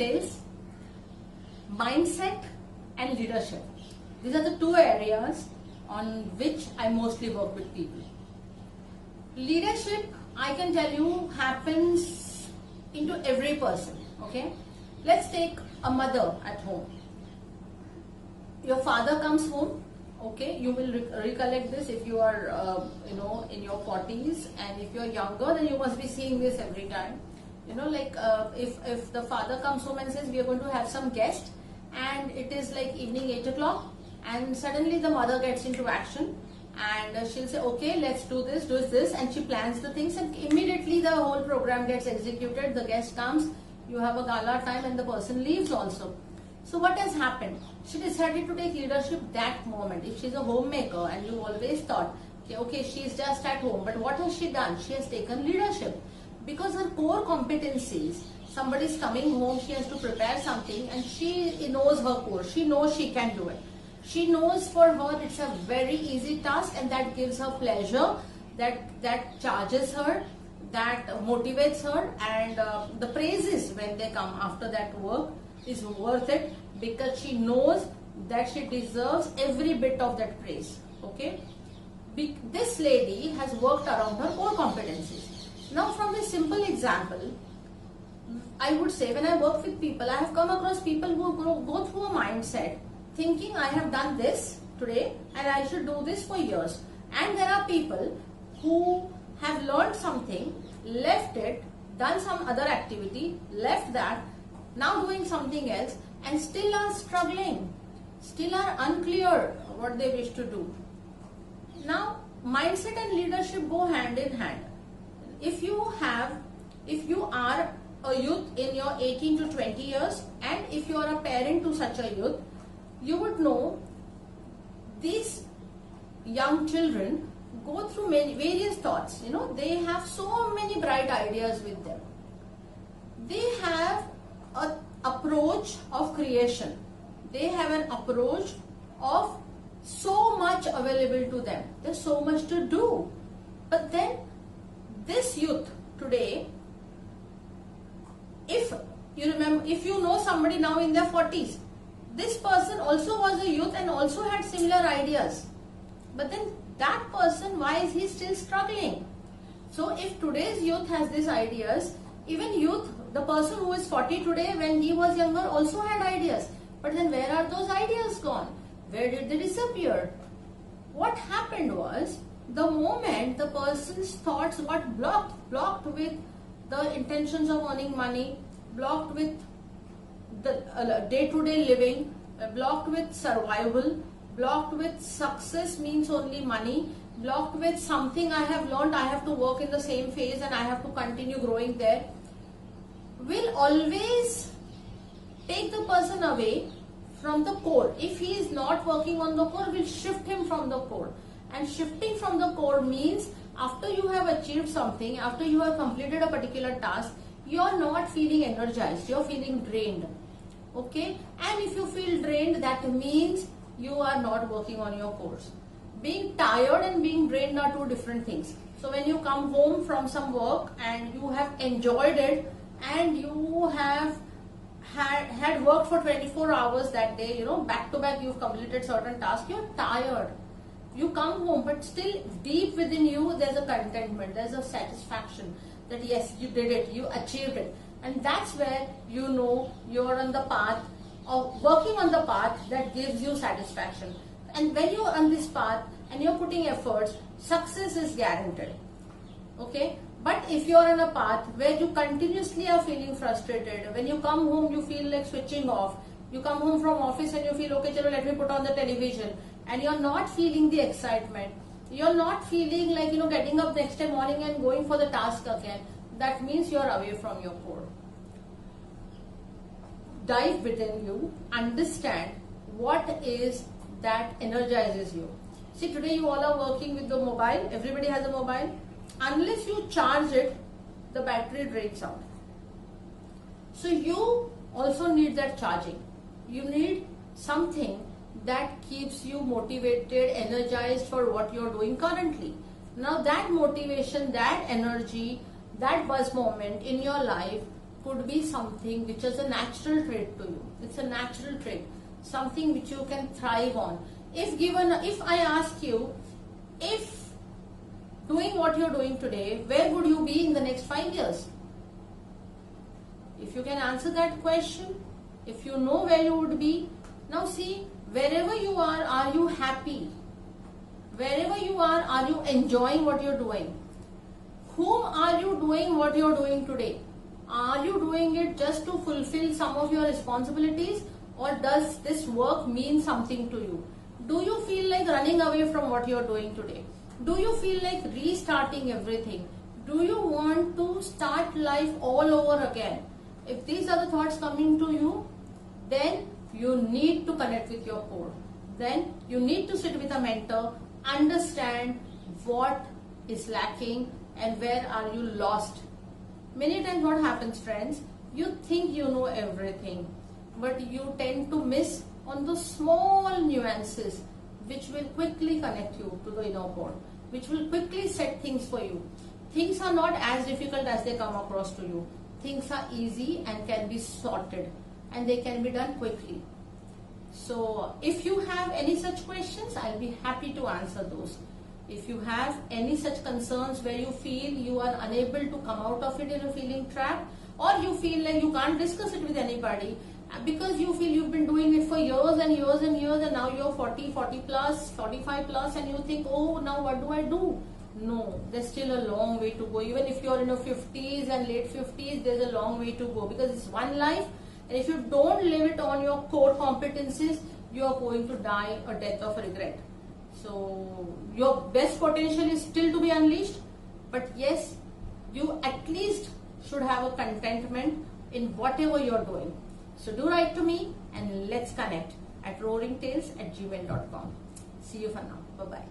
is mindset and leadership. These are the two areas on which I mostly work with people. Leadership, I can tell you, happens into every person. Okay, let's take a mother at home. Your father comes home. Okay, you will recollect this if you are, in your 40s, and if you are younger, then you must be seeing this every time. If the father comes home and says we are going to have some guest, and it is like evening 8 o'clock, and suddenly the mother gets into action, and she'll say, okay, let's do this, and she plans the things, and immediately the whole program gets executed. The guest comes, you have a gala time, and the person leaves also. So what has happened? She decided to take leadership that moment. If she's a homemaker and you always thought, okay, she's just at home, but what has she done? She has taken leadership because her core competencies. Somebody's coming home, she has to prepare something, and she knows her core. She knows she can do it. She knows for her it's a very easy task, and that gives her pleasure, that charges her, that motivates her, and the praises when they come after that work is worth it, because she knows that she deserves every bit of that praise. Okay, this lady has worked around her core competencies. Now, from this simple example, I would say, when I work with people, I have come across people who go through a mindset thinking I have done this today and I should do this for years, and there are people who have learned something, left it, done some other activity, left that, now doing something else, and still are struggling, still are unclear what they wish to do. Now, mindset and leadership go hand in hand. If you are a youth in your 18 to 20 years, and if you are a parent to such a youth, you would know these young children go through various thoughts. They have so many bright ideas with them. They have an approach of creation. They have an approach of so much available to them. There's so much to do. But then this youth today, if you know somebody now in their 40s, this person also was a youth and also had similar ideas. But then that person, why is he still struggling? So if today's youth has these ideas, even youth, the person who is 40 today, when he was younger, also had ideas. But then where are those ideas gone? Where did they disappear? What happened was, the moment the person's thoughts got blocked with the intentions of earning money, blocked with the day-to-day living, blocked with survival, blocked with success means only money, blocked with something I have learned, I have to work in the same phase and I have to continue growing there, will always take the person away from the core. If he is not working on the core, will shift him from the core. And shifting from the core means, after you have achieved something, after you have completed a particular task, you are not feeling energized, you are feeling drained. Okay, and if you feel drained, that means you are not working on your course. Being tired and being drained are two different things. So when you come home from some work and you have enjoyed it, and you have had worked for 24 hours that day, back to back, you've completed certain tasks, you're tired. You come home, but still deep within you, there's a contentment, there's a satisfaction that yes, you did it, you achieved it. And that's where you know you're on the path of working on the path that gives you satisfaction. And when you're on this path and you're putting efforts, success is guaranteed. Okay? But if you're on a path where you continuously are feeling frustrated, when you come home you feel like switching off, you come home from office and you feel, okay, chalo, let me put on the television, and you're not feeling the excitement, you're not feeling like, getting up next day morning and going for the task again, that means you're away from your core. Dive within you, understand what is that energizes you. See, today you all are working with the mobile, everybody has a mobile. Unless you charge it, the battery drains out. So you also need that charging. You need something that keeps you motivated, energized for what you're doing currently. Now that motivation, that energy, that buzz moment in your life could be something which is a natural trait to you. It's a natural trait, something which you can thrive on. If I ask you, if doing what you're doing today, where would you be in the next 5 years? If you can answer that question, if you know where you would be, now see, wherever you are you happy? Wherever you are you enjoying what you're doing? Whom are you doing what you're doing today? Are you doing it just to fulfill some of your responsibilities, or does this work mean something to you? Do you feel like running away from what you're doing today? Do you feel like restarting everything? Do you want to start life all over again? If these are the thoughts coming to you, then you need to connect with your core. Then you need to sit with a mentor, understand what is lacking and where are you lost. Many times what happens, friends, you think you know everything, but you tend to miss on the small nuances which will quickly connect you to the inner core, which will quickly set things for you. Things are not as difficult as they come across to you. Things are easy and can be sorted, and they can be done quickly. So if you have any such questions, I'll be happy to answer those. If you have any such concerns where you feel you are unable to come out of it and you're feeling trapped, or you feel like you can't discuss it with anybody because you feel you've been doing it for years and years and years, and now you're 40 plus, 45 plus, and you think, oh, now what do I do? No, there's still a long way to go. Even if you're in your 50s and late 50s, there's a long way to go, because it's one life, and if you don't live it on your core competencies, you are going to die a death of regret. So your best potential is still to be unleashed, but yes, you at least should have a contentment in whatever you're doing. So do write to me and let's connect at roaringtales@gmail.com. See you for now. Bye-bye.